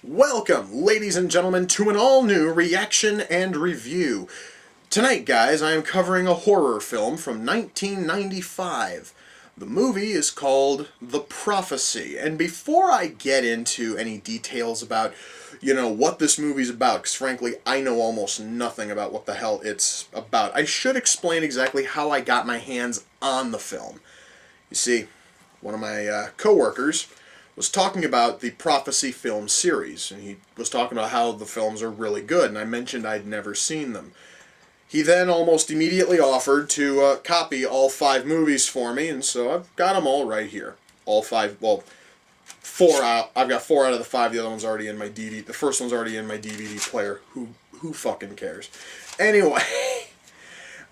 Welcome, ladies and gentlemen, to an all-new reaction and review. Tonight, guys, I am covering a horror film from 1995. The movie is called The Prophecy, and before I get into any details about, what this movie's about, because frankly, I know almost nothing about what the hell it's about, I should explain exactly how I got my hands on the film. You see, one of my coworkers was talking about the Prophecy film series, and he was talking about how the films are really good, and I mentioned I'd never seen them. He then almost immediately offered to copy all 5 movies for me, and so I've got them all right here. All 5, well, 4 out. I've got 4 out of the 5. The other one's already in my DVD. The first one's already in my DVD player. Who fucking cares? Anyway,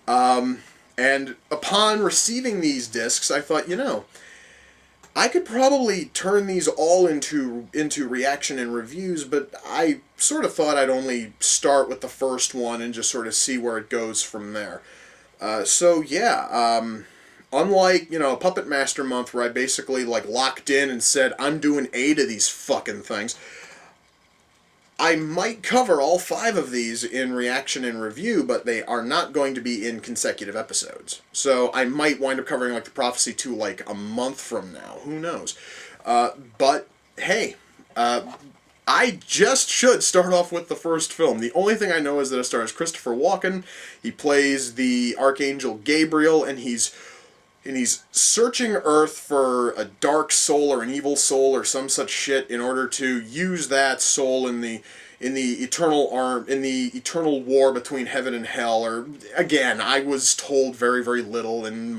and upon receiving these discs, I thought, I could probably turn these all into reaction and reviews, but I sort of thought I'd only start with the first one and just sort of see where it goes from there. Unlike, Puppet Master Month, where I basically locked in and said, I'm doing 8 of these fucking things, I might cover all 5 of these in reaction and review, but they are not going to be in consecutive episodes. So I might wind up covering The Prophecy 2 a month from now. Who knows? But hey, I just should start off with the first film. The only thing I know is that it stars Christopher Walken. He plays the Archangel Gabriel, and he's searching Earth for a dark soul or an evil soul or some such shit in order to use that soul in the eternal war between heaven and hell. Or again, I was told very, very little, and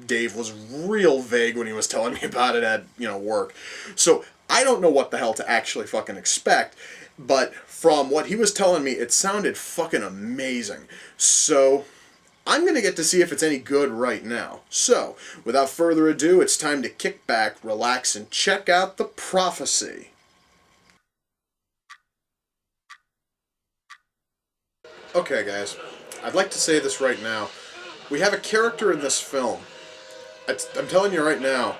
Dave was real vague when he was telling me about it at work. So I don't know what the hell to actually fucking expect, but from what he was telling me, it sounded fucking amazing. So I'm going to get to see if it's any good right now. So, without further ado, it's time to kick back, relax, and check out The Prophecy. Okay, guys, I'd like to say this right now. We have a character in this film. I'm telling you right now,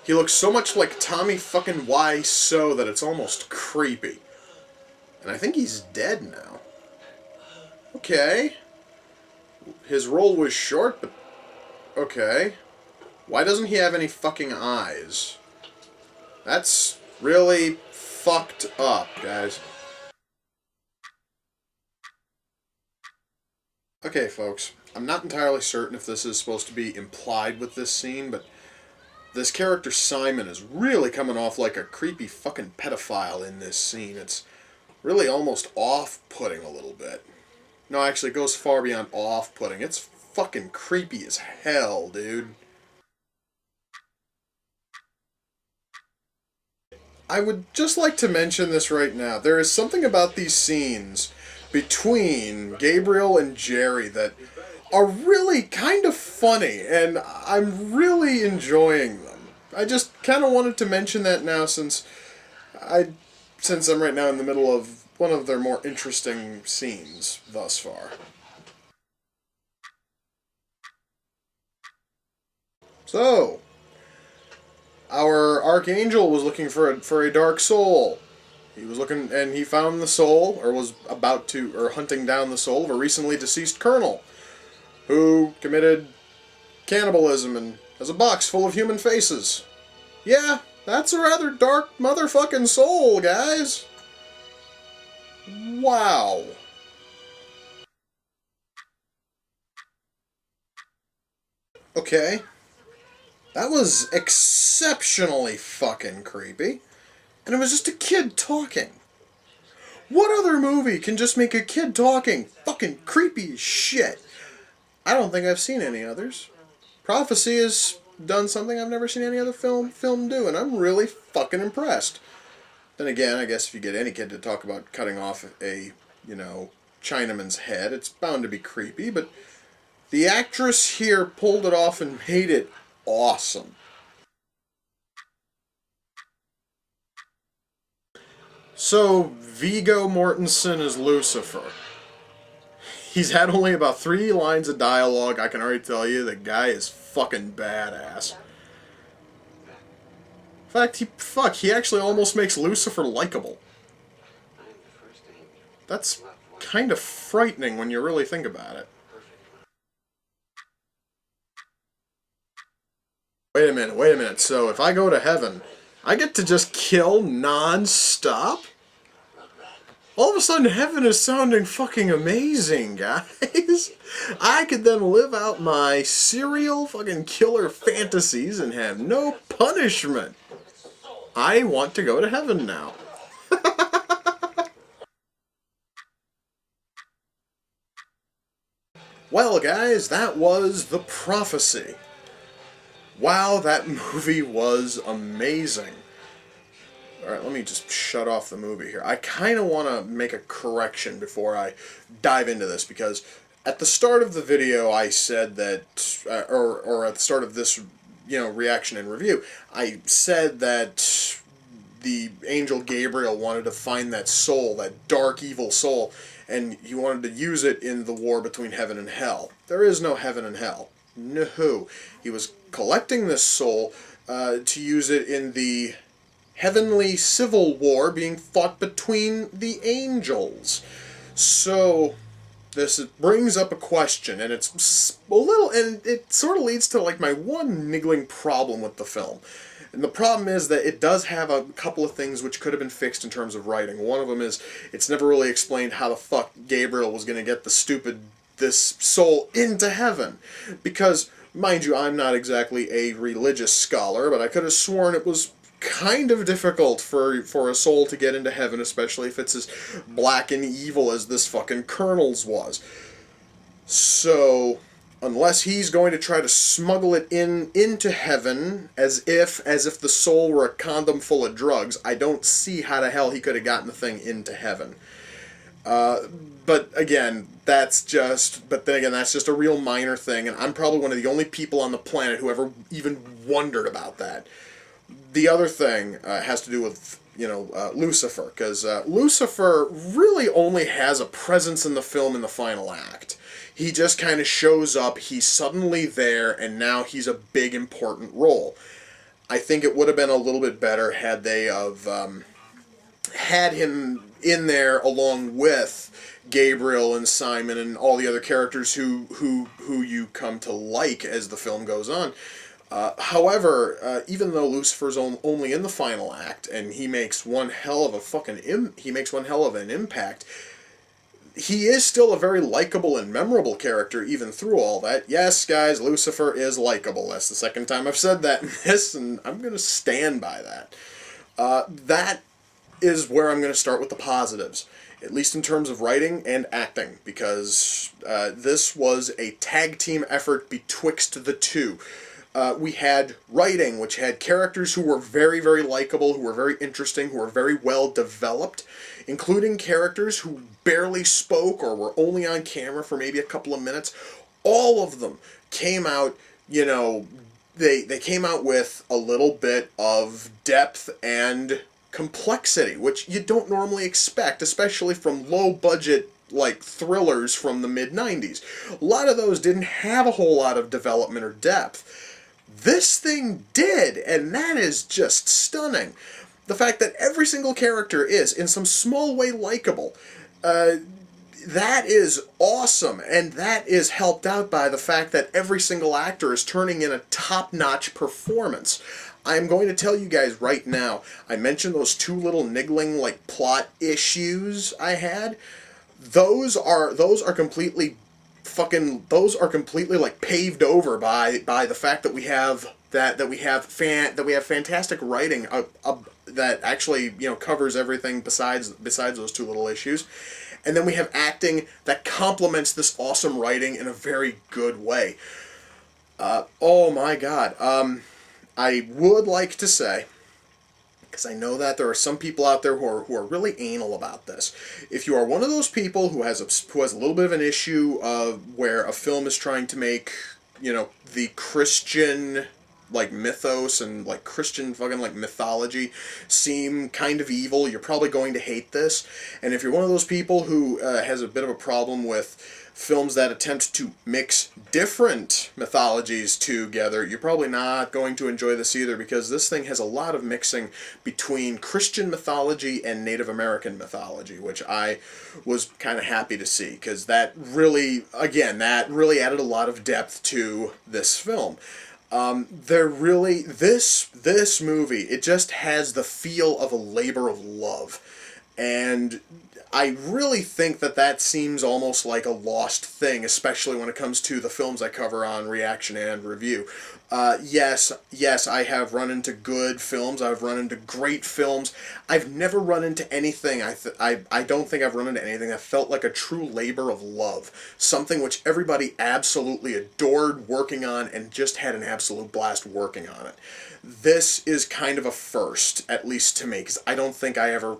he looks so much like Tommy fucking Wiseau that it's almost creepy. And I think he's dead now. Okay. His role was short, but okay. Why doesn't he have any fucking eyes? That's really fucked up, guys. Okay, folks, I'm not entirely certain if this is supposed to be implied with this scene, but this character Simon is really coming off like a creepy fucking pedophile in this scene. It's really almost off-putting a little bit. No, actually, it goes far beyond off-putting. It's fucking creepy as hell, dude. I would just like to mention this right now. There is something about these scenes between Gabriel and Jerry that are really kind of funny, and I'm really enjoying them. I just kind of wanted to mention that now since I'm right now in the middle of one of their more interesting scenes thus far. So, our Archangel was looking for a dark soul. He was looking, and he found the soul, or was about to, or hunting down the soul of a recently deceased colonel, who committed cannibalism and has a box full of human faces. Yeah, that's a rather dark motherfucking soul, guys. Wow. Okay. That was exceptionally fucking creepy. And it was just a kid talking. What other movie can just make a kid talking fucking creepy as shit? I don't think I've seen any others. Prophecy has done something I've never seen any other film do, and I'm really fucking impressed. Then again, I guess if you get any kid to talk about cutting off a, Chinaman's head, it's bound to be creepy, but the actress here pulled it off and made it awesome. So, Viggo Mortensen is Lucifer. He's had only about 3 lines of dialogue. I can already tell you the guy is fucking badass. In fact, he actually almost makes Lucifer likable. That's kind of frightening when you really think about it. Wait a minute. So if I go to heaven, I get to just kill non-stop? All of a sudden, heaven is sounding fucking amazing, guys. I could then live out my serial fucking killer fantasies and have no punishment. I want to go to heaven now. Well, guys, that was The Prophecy. Wow, that movie was amazing. Alright, let me just shut off the movie here. I kind of want to make a correction before I dive into this, because at the start of the video I said that, or at the start of this, reaction and review, I said that the angel Gabriel wanted to find that soul, that dark, evil soul, and he wanted to use it in the war between heaven and hell. There is no heaven and hell. No. He was collecting this soul to use it in the heavenly civil war being fought between the angels. So this brings up a question, and it's a little, and it sort of leads to like my one niggling problem with the film. And the problem is that it does have a couple of things which could have been fixed in terms of writing. One of them is it's never really explained how the fuck Gabriel was going to get this soul into heaven. Because, mind you, I'm not exactly a religious scholar, but I could have sworn it was kind of difficult for a soul to get into heaven, especially if it's as black and evil as this fucking Colonel's was. So, unless he's going to try to smuggle it into heaven as if the soul were a condom full of drugs, I don't see how the hell he could have gotten the thing into heaven. But again, that's just a real minor thing, and I'm probably one of the only people on the planet who ever even wondered about that. The other thing has to do with, Lucifer, because Lucifer really only has a presence in the film in the final act. He just kind of shows up, he's suddenly there, and now he's a big, important role. I think it would have been a little bit better had they had him in there along with Gabriel and Simon and all the other characters who you come to like as the film goes on. However, even though Lucifer's only in the final act and he makes one hell of an impact, he is still a very likable and memorable character even through all that. Yes, guys, Lucifer is likable. That's the second time I've said that in this, and I'm going to stand by that. That is where I'm going to start with the positives, at least in terms of writing and acting, because this was a tag team effort betwixt the two. We had writing, which had characters who were very, very likable, who were very interesting, who were very well developed, including characters who barely spoke or were only on camera for maybe a couple of minutes. All of them came out, they came out with a little bit of depth and complexity, which you don't normally expect, especially from low-budget thrillers from the mid-90s. A lot of those didn't have a whole lot of development or depth. This thing did, and that is just stunning. The fact that every single character is, in some small way, likable, that is awesome, and that is helped out by the fact that every single actor is turning in a top-notch performance. I'm going to tell you guys right now, I mentioned those two little niggling, plot issues I had. Those are completely paved over by the fact that we have fantastic writing that actually covers everything besides those two little issues, and then we have acting that complements this awesome writing in a very good way. Oh my God, I would like to say, because I know that there are some people out there who are really anal about this. If you are one of those people who has a little bit of an issue where a film is trying to make, the Christian, like mythos and like Christian fucking like mythology seem kind of evil, you're probably going to hate this. And if you're one of those people who has a bit of a problem with films that attempt to mix different mythologies together, you're probably not going to enjoy this either, because this thing has a lot of mixing between Christian mythology and Native American mythology, which I was kind of happy to see, because that really, again, that really added a lot of depth to this film. This movie, it just has the feel of a labor of love. And I really think that seems almost like a lost thing, especially when it comes to the films I cover on Reaction and Review. Yes, I have run into good films. I've run into great films. I've never run into anything. I don't think I've run into anything that felt like a true labor of love. Something which everybody absolutely adored working on and just had an absolute blast working on it. This is kind of a first, at least to me, because I don't think I ever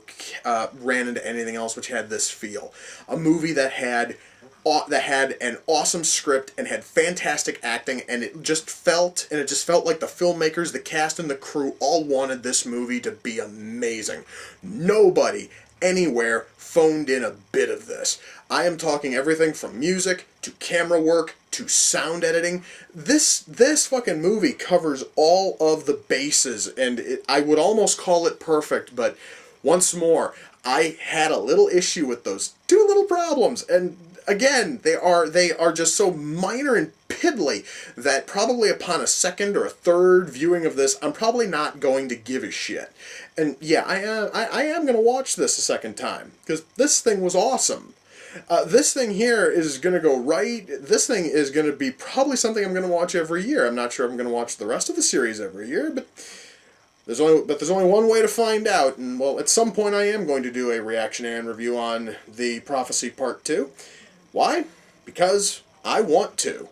ran into anything else which had this feel. A movie that had an awesome script and had fantastic acting, and it just felt like the filmmakers, the cast, and the crew all wanted this movie to be amazing. Nobody anywhere phoned in a bit of this. I am talking everything from music to camera work to sound editing. This fucking movie covers all of the bases, and I would almost call it perfect, but once more, I had a little issue with those two little problems, and again, they are just so minor and piddly that probably upon a second or a third viewing of this, I'm probably not going to give a shit. And yeah, I am going to watch this a second time, because this thing was awesome. This thing here is going to go right. This thing is going to be probably something I'm going to watch every year. I'm not sure I'm going to watch the rest of the series every year, but there's only one way to find out. And well, at some point I am going to do a reaction and review on The Prophecy Part 2. Why? Because I want to.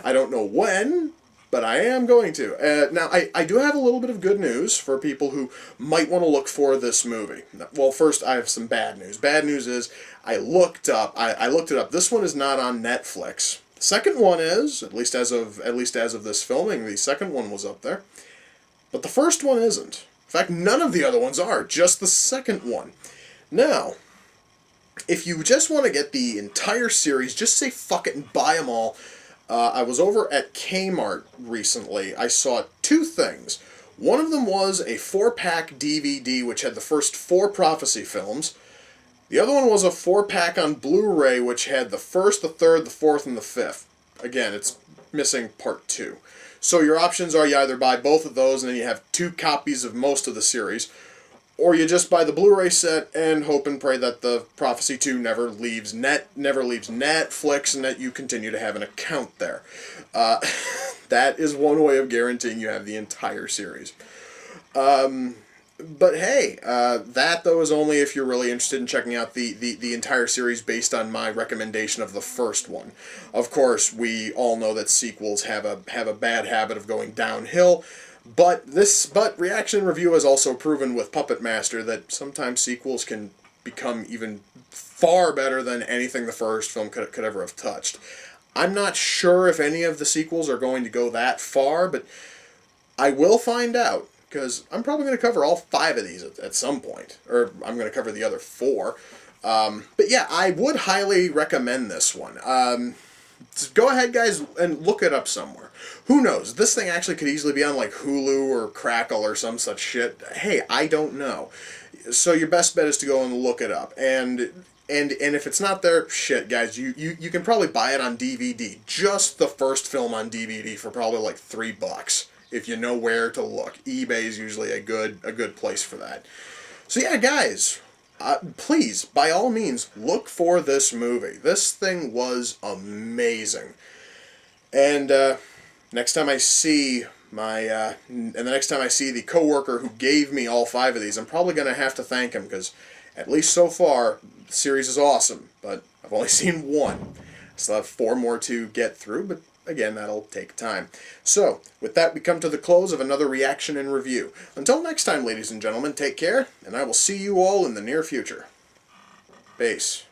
I don't know when, but I am going to. Now, I do have a little bit of good news for people who might want to look for this movie. Well, first, I have some bad news. Bad news is, I looked it up. This one is not on Netflix. The second one is, at least as of this filming, the second one was up there. But the first one isn't. In fact, none of the other ones are, just the second one. Now, if you just want to get the entire series, just say fuck it and buy them all. I was over at Kmart recently. I saw two things. One of them was a 4-pack DVD which had the first 4 Prophecy films. The other one was a 4-pack on Blu-ray which had the first, the third, the fourth, and the fifth. Again, it's missing part 2. So your options are you either buy both of those and then you have 2 copies of most of the series, or you just buy the Blu-ray set and hope and pray that the Prophecy 2 never leaves Netflix, and that you continue to have an account there. That is one way of guaranteeing you have the entire series. But hey, that though is only if you're really interested in checking out the entire series based on my recommendation of the first one. Of course, we all know that sequels have a bad habit of going downhill. But Reaction Review has also proven with Puppet Master that sometimes sequels can become even far better than anything the first film could ever have touched. I'm not sure if any of the sequels are going to go that far, but I will find out, because I'm probably going to cover all 5 of these at some point, or I'm going to cover the other 4. But yeah, I would highly recommend this one. Go ahead, guys, and look it up somewhere. Who knows? This thing actually could easily be on like Hulu or Crackle or some such shit. Hey, I don't know. So your best bet is to go and look it up. And if it's not there, shit, guys, you can probably buy it on DVD. Just the first film on DVD for probably like $3 if you know where to look. eBay is usually a good place for that. So yeah, guys, please, by all means, look for this movie. This thing was amazing. And next time I see the next time I see the coworker who gave me all 5 of these, I'm probably going to have to thank him, because at least so far, the series is awesome, but I've only seen 1. Still have 4 more to get through, but again, that'll take time. So, with that, we come to the close of another Reaction and Review. Until next time, ladies and gentlemen, take care, and I will see you all in the near future. Peace.